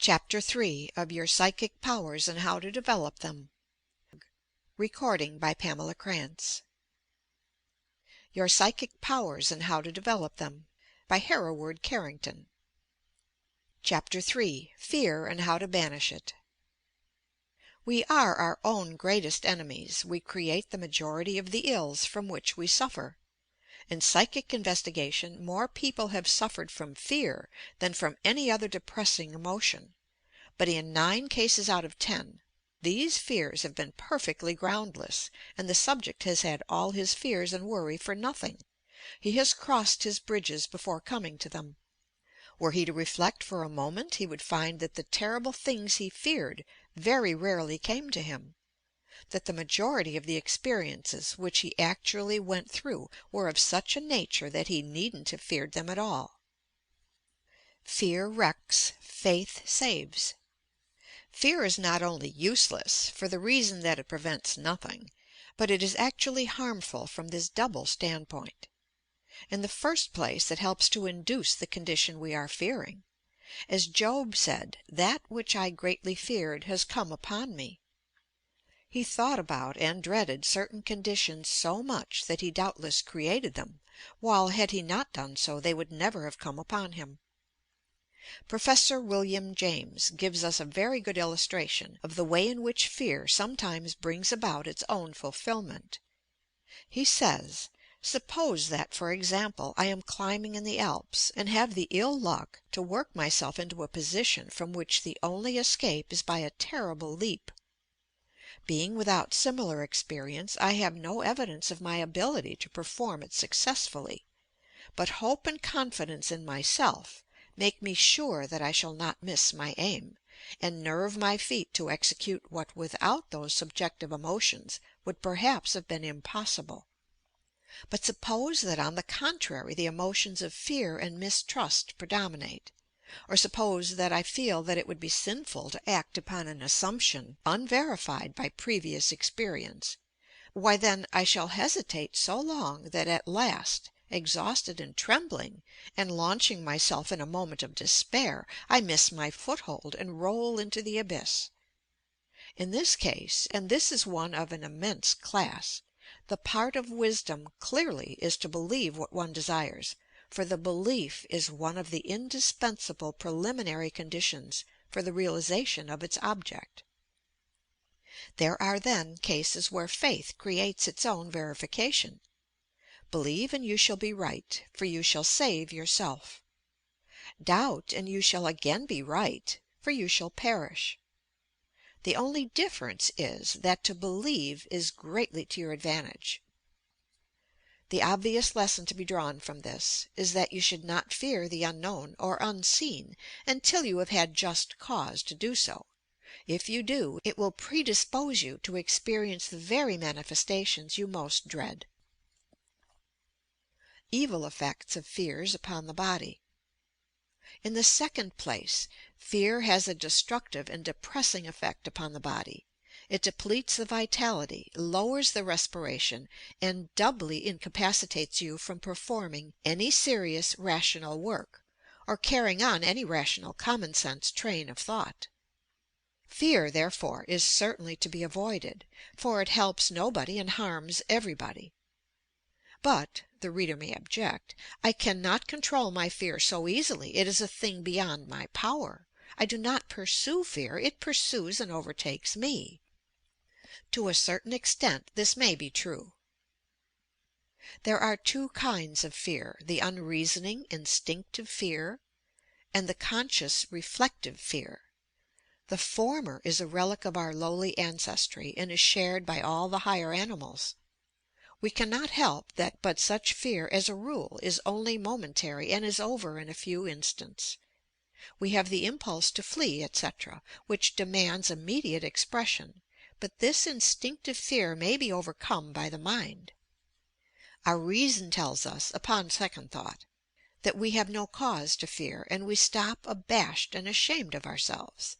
Chapter 3 of Your Psychic Powers and How to Develop Them. Recording by Pamela Krantz. Your Psychic Powers and How to Develop Them by Hereward Carrington. Chapter 3 Fear and How to Banish It. We are our own greatest enemies. We create the majority of the ills from which we suffer. In psychic investigation, more people have suffered from fear than from any other depressing emotion. But in 9 cases out of 10, these fears have been perfectly groundless, and the subject has had all his fears and worry for nothing. He has crossed his bridges before coming to them. Were he to reflect for a moment, he would find that the terrible things he feared very rarely came to him, that the majority of the experiences which he actually went through were of such a nature that he needn't have feared them at all. Fear wrecks, faith saves. Fear is not only useless, for the reason that it prevents nothing, but it is actually harmful from this double standpoint. In the first place, it helps to induce the condition we are fearing. As Job said, "That which I greatly feared has come upon me." He thought about and dreaded certain conditions so much that he doubtless created them, while had he not done so they would never have come upon him. Professor William James gives us a very good illustration of the way in which fear sometimes brings about its own fulfillment. He says, "Suppose that, for example, I am climbing in the Alps, and have the ill luck to work myself into a position from which the only escape is by a terrible leap. Being without similar experience, I have no evidence of my ability to perform it successfully, but hope and confidence in myself make me sure that I shall not miss my aim, and nerve my feet to execute what without those subjective emotions would perhaps have been impossible. But suppose that on the contrary the emotions of fear and mistrust predominate, or suppose that I feel that it would be sinful to act upon an assumption unverified by previous experience, why then I shall hesitate so long that at last, exhausted and trembling, and launching myself in a moment of despair, I miss my foothold and roll into the abyss. In this case, and this is one of an immense class, the part of wisdom clearly is to believe what one desires, for the belief is one of the indispensable preliminary conditions for the realization of its object. There are then cases where faith creates its own verification. Believe and you shall be right, for you shall save yourself. Doubt and you shall again be right, for you shall perish. The only difference is that to believe is greatly to your advantage. The obvious lesson to be drawn from this is that you should not fear the unknown or unseen until you have had just cause to do so. If you do, it will predispose you to experience the very manifestations you most dread. Evil effects of fears upon the body. In the second place, fear has a destructive and depressing effect upon the body. It depletes the vitality, lowers the respiration, and doubly incapacitates you from performing any serious rational work, or carrying on any rational common sense train of thought. Fear, therefore, is certainly to be avoided, for it helps nobody and harms everybody. But, the reader may object, I cannot control my fear so easily. It is a thing beyond my power. I do not pursue fear, it pursues and overtakes me. To a certain extent this may be true. There are 2 kinds of fear, the unreasoning, instinctive fear, and the conscious, reflective fear. The former is a relic of our lowly ancestry, and is shared by all the higher animals. We cannot help that, but such fear, as a rule, is only momentary and is over in a few instants. We have the impulse to flee, etc., which demands immediate expression, but this instinctive fear may be overcome by the mind. Our reason tells us, upon second thought, that we have no cause to fear, and we stop abashed and ashamed of ourselves.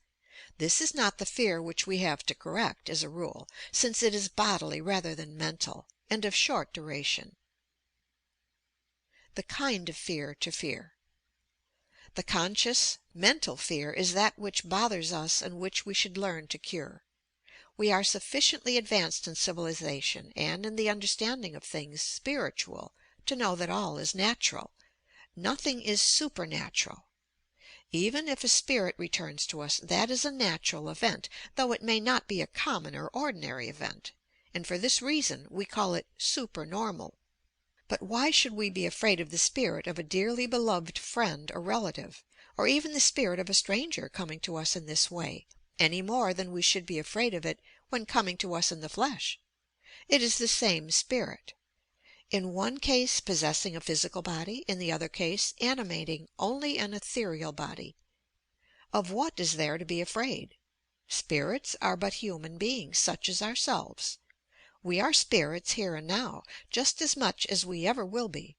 This is not the fear which we have to correct, as a rule, since it is bodily rather than mental, and of short duration. The kind of fear to fear. The conscious, mental fear is that which bothers us and which we should learn to cure. We are sufficiently advanced in civilization and in the understanding of things spiritual to know that all is natural. Nothing is supernatural. Even if a spirit returns to us, that is a natural event, though it may not be a common or ordinary event, and for this reason we call it supernormal. But why should we be afraid of the spirit of a dearly beloved friend or relative, or even the spirit of a stranger coming to us in this way, any more than we should be afraid of it when coming to us in the flesh? It is the same spirit. In one case possessing a physical body, in the other case animating only an ethereal body. Of what is there to be afraid? Spirits are but human beings, such as ourselves. We are spirits here and now, just as much as we ever will be.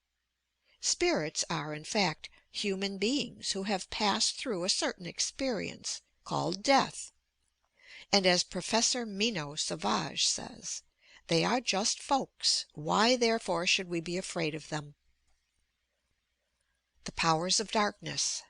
Spirits are, in fact, human beings who have passed through a certain experience, called death. And as Professor Minot Savage says, they are just folks. Why, therefore, should we be afraid of them? The powers of darkness.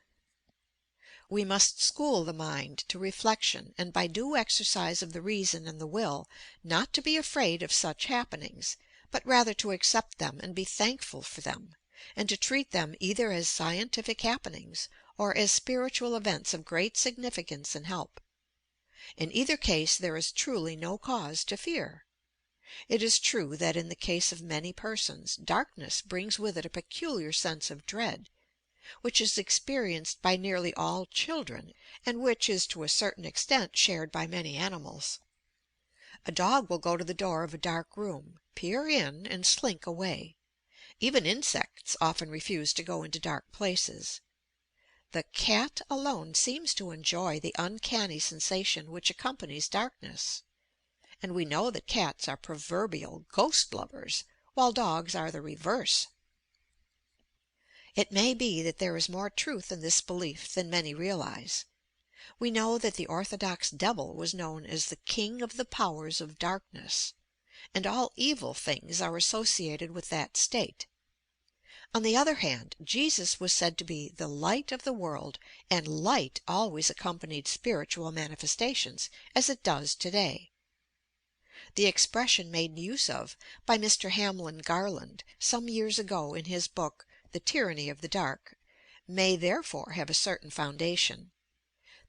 We must school the mind to reflection, and by due exercise of the reason and the will, not to be afraid of such happenings, but rather to accept them and be thankful for them, and to treat them either as scientific happenings or as spiritual events of great significance and help. In either case there is truly no cause to fear. It is true that in the case of many persons, darkness brings with it a peculiar sense of dread, which is experienced by nearly all children, and which is to a certain extent shared by many animals. A dog will go to the door of a dark room, peer in, and slink away. Even insects often refuse to go into dark places. The cat alone seems to enjoy the uncanny sensation which accompanies darkness. And we know that cats are proverbial ghost lovers, while dogs are the reverse. It may be that there is more truth in this belief than many realize. We know that the orthodox devil was known as the king of the powers of darkness, and all evil things are associated with that state. On the other hand, Jesus was said to be the light of the world, and light always accompanied spiritual manifestations, as it does today. The expression made use of by Mr. Hamlin Garland some years ago in his book The Tyranny of the Dark may therefore have a certain foundation.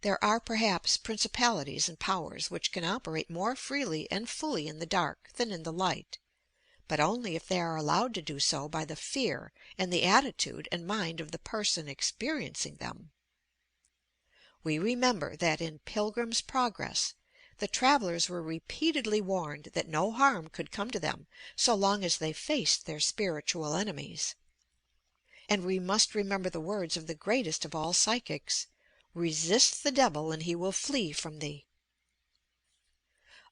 There are perhaps principalities and powers which can operate more freely and fully in the dark than in the light, but only if they are allowed to do so by the fear and the attitude and mind of the person experiencing them. We remember that in Pilgrim's Progress the travelers were repeatedly warned that no harm could come to them so long as they faced their spiritual enemies. And we must remember the words of the greatest of all psychics, "Resist the devil and he will flee from thee."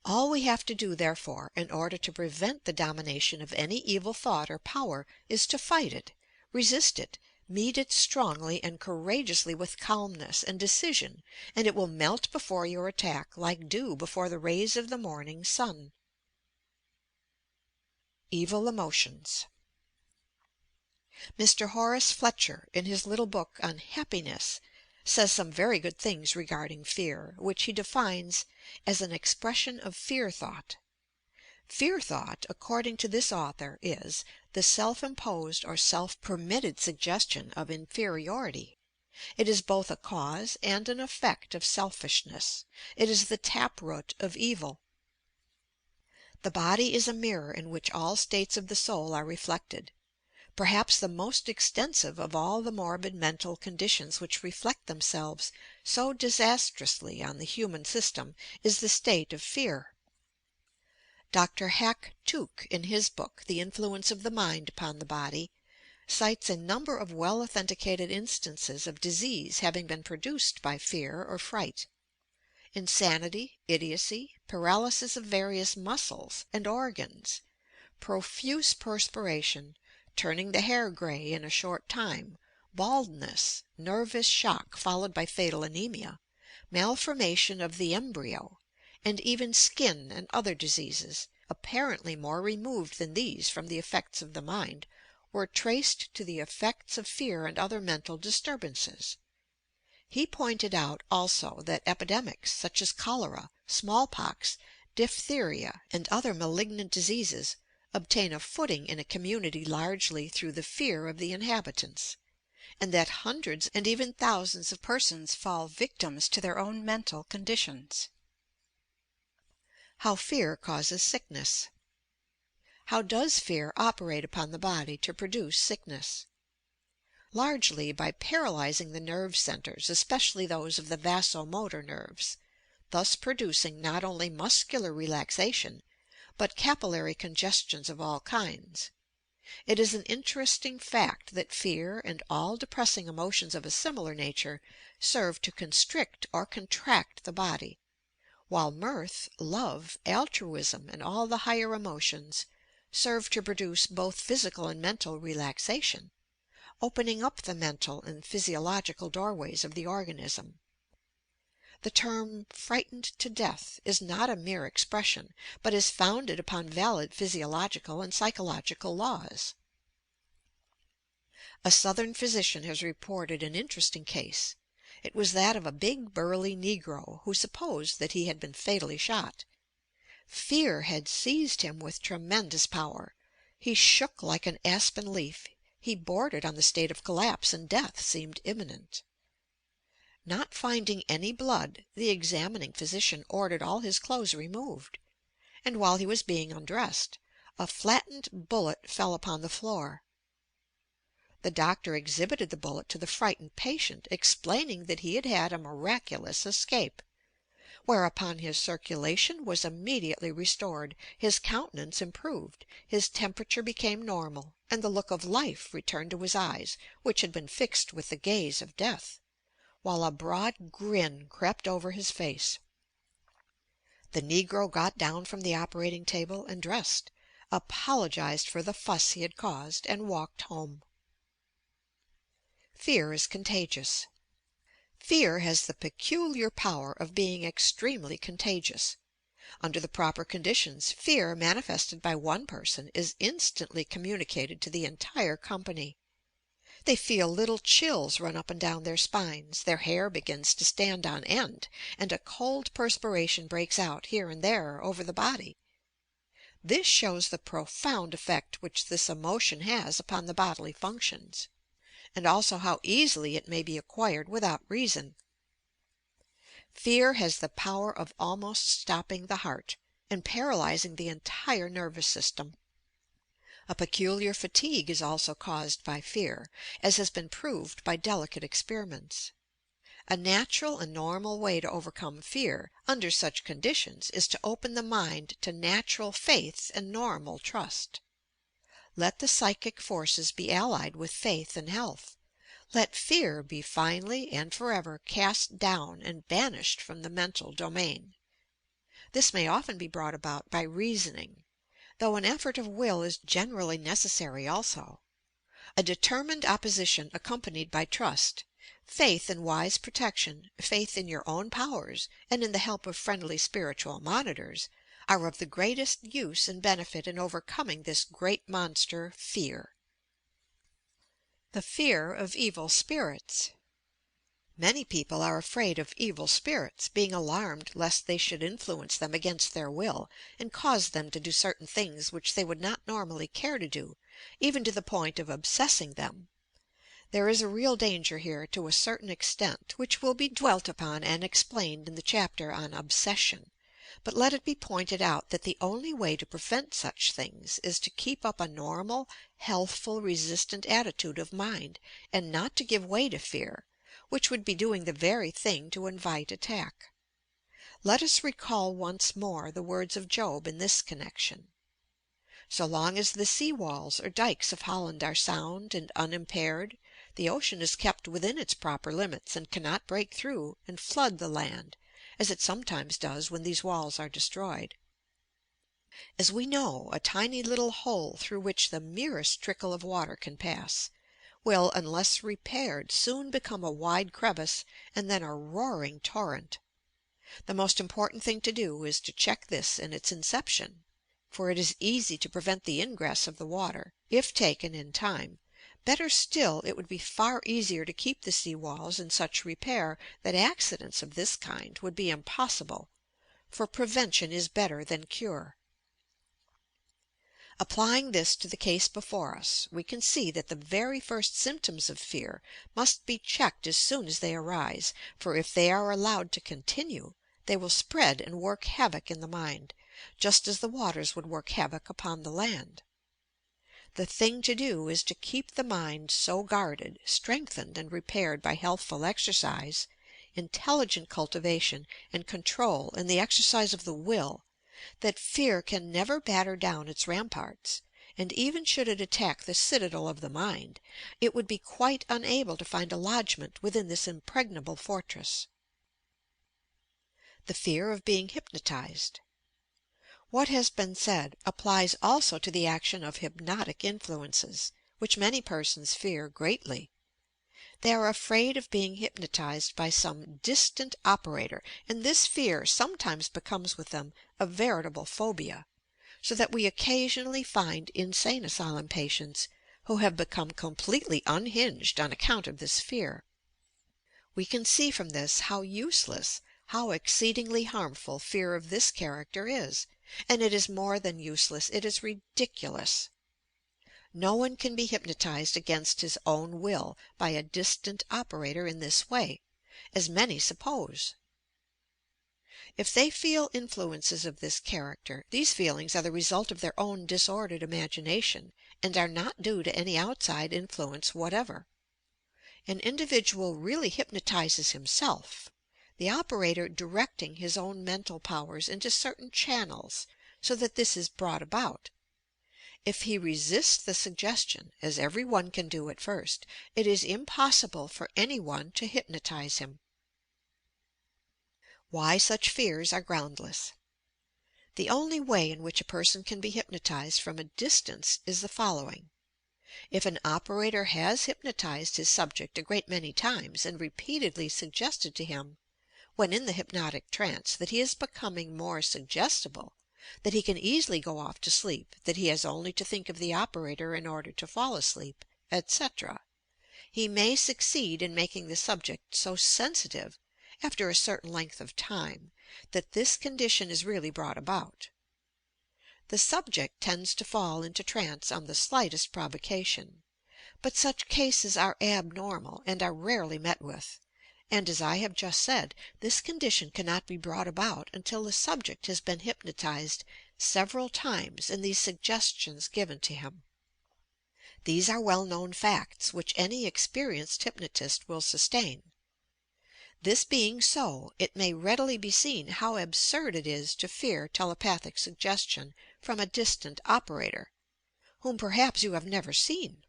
All we have to do, therefore, in order to prevent the domination of any evil thought or power is to fight it, resist it, meet it strongly and courageously with calmness and decision, and it will melt before your attack like dew before the rays of the morning sun. Evil emotions. Mr. Horace Fletcher, in his little book on Happiness, says some very good things regarding fear, which he defines as an expression of fear thought. Fear thought, according to this author, is the self-imposed or self-permitted suggestion of inferiority. It is both a cause and an effect of selfishness. It is the taproot of evil. The body is a mirror in which all states of the soul are reflected. Perhaps the most extensive of all the morbid mental conditions which reflect themselves so disastrously on the human system is the state of fear. Dr. Hack Tuke, in his book The Influence of the Mind upon the Body, cites a number of well authenticated instances of disease having been produced by fear or fright. Insanity, idiocy, paralysis of various muscles and organs, profuse perspiration, turning the hair gray in a short time, baldness, nervous shock followed by fatal anemia, malformation of the embryo, and even skin and other diseases, apparently more removed than these from the effects of the mind, were traced to the effects of fear and other mental disturbances. He pointed out also that epidemics such as cholera, smallpox, diphtheria, and other malignant diseases obtain a footing in a community largely through the fear of the inhabitants, and that hundreds and even thousands of persons fall victims to their own mental conditions. How fear causes sickness. How does fear operate upon the body to produce sickness? Largely by paralyzing the nerve centers, especially those of the vasomotor nerves, thus producing not only muscular relaxation, but capillary congestions of all kinds. It is an interesting fact that fear and all depressing emotions of a similar nature serve to constrict or contract the body, while mirth, love, altruism, and all the higher emotions serve to produce both physical and mental relaxation, opening up the mental and physiological doorways of the organism. The term "frightened to death" is not a mere expression, but is founded upon valid physiological and psychological laws. A Southern physician has reported an interesting case. It was that of a big burly Negro who supposed that he had been fatally shot. Fear had seized him with tremendous power. He shook like an aspen leaf. He bordered on the state of collapse, and death seemed imminent. Not finding any blood, the examining physician ordered all his clothes removed, and while he was being undressed, a flattened bullet fell upon the floor. The doctor exhibited the bullet to the frightened patient, explaining that he had had a miraculous escape, whereupon his circulation was immediately restored, his countenance improved, his temperature became normal, and the look of life returned to his eyes, which had been fixed with the gaze of death, while a broad grin crept over his face. The Negro got down from the operating table and dressed, apologized for the fuss he had caused, and walked home. Fear is contagious. Fear has the peculiar power of being extremely contagious. Under the proper conditions, fear manifested by one person is instantly communicated to the entire company. They feel little chills run up and down their spines, their hair begins to stand on end, and a cold perspiration breaks out here and there over the body. This shows the profound effect which this emotion has upon the bodily functions, and also how easily it may be acquired without reason. Fear has the power of almost stopping the heart, and paralyzing the entire nervous system. A peculiar fatigue is also caused by fear, as has been proved by delicate experiments. A natural and normal way to overcome fear, under such conditions, is to open the mind to natural faith and normal trust. Let the psychic forces be allied with faith and health. Let fear be finally and forever cast down and banished from the mental domain. This may often be brought about by reasoning, though an effort of will is generally necessary also. A determined opposition accompanied by trust, faith in wise protection, faith in your own powers, and in the help of friendly spiritual monitors, are of the greatest use and benefit in overcoming this great monster, fear. The fear of evil spirits. Many people are afraid of evil spirits, being alarmed lest they should influence them against their will, and cause them to do certain things which they would not normally care to do, even to the point of obsessing them. There is a real danger here to a certain extent, which will be dwelt upon and explained in the chapter on Obsession, but let it be pointed out that the only way to prevent such things is to keep up a normal, healthful, resistant attitude of mind, and not to give way to fear, which would be doing the very thing to invite attack. Let us recall once more the words of Job in this connection. So long as the sea walls or dikes of Holland are sound and unimpaired, the ocean is kept within its proper limits and cannot break through and flood the land, as it sometimes does when these walls are destroyed. As we know, a tiny little hole through which the merest trickle of water can pass, will, unless repaired, soon become a wide crevice and then a roaring torrent. The most important thing to do is to check this in its inception, for it is easy to prevent the ingress of the water, if taken in time, Better still, it would be far easier to keep the sea walls in such repair that accidents of this kind would be impossible, for prevention is better than cure. Applying this to the case before us, we can see that the very first symptoms of fear must be checked as soon as they arise, for if they are allowed to continue, they will spread and work havoc in the mind, just as the waters would work havoc upon the land. The thing to do is to keep the mind so guarded, strengthened, and repaired by healthful exercise, intelligent cultivation, and control in the exercise of the will, that fear can never batter down its ramparts, and even should it attack the citadel of the mind, it would be quite unable to find a lodgment within this impregnable fortress. The fear of being hypnotized. What has been said applies also to the action of hypnotic influences, which many persons fear greatly. They are afraid of being hypnotized by some distant operator, and this fear sometimes becomes with them a veritable phobia, so that we occasionally find insane asylum patients who have become completely unhinged on account of this fear. We can see from this how useless, how exceedingly harmful fear of this character is, and it is more than useless, it is ridiculous. No one can be hypnotized against his own will by a distant operator in this way, as many suppose. If they feel influences of this character, these feelings are the result of their own disordered imagination, and are not due to any outside influence whatever. An individual really hypnotizes himself, the operator directing his own mental powers into certain channels so that this is brought about. If he resists the suggestion, as every one can do at first, it is impossible for any one to hypnotize him. Why such fears are groundless. The only way in which a person can be hypnotized from a distance is the following. If an operator has hypnotized his subject a great many times and repeatedly suggested to him, when in the hypnotic trance, that he is becoming more suggestible, that he can easily go off to sleep, that he has only to think of the operator in order to fall asleep, etc., he may succeed in making the subject so sensitive, after a certain length of time, that this condition is really brought about. The subject tends to fall into trance on the slightest provocation, but such cases are abnormal and are rarely met with, and, as I have just said, this condition cannot be brought about until the subject has been hypnotized several times and these suggestions given to him. These are well-known facts which any experienced hypnotist will sustain. This being so, it may readily be seen how absurd it is to fear telepathic suggestion from a distant operator, whom perhaps you have never seen.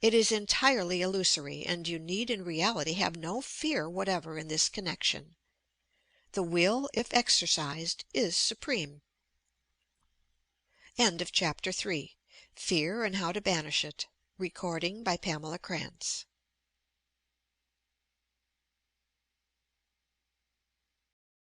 It is entirely illusory, and you need in reality have no fear whatever in this connection. The will, if exercised, is supreme. End of Chapter 3. Fear and How to Banish It. Recording by Pamela Krantz.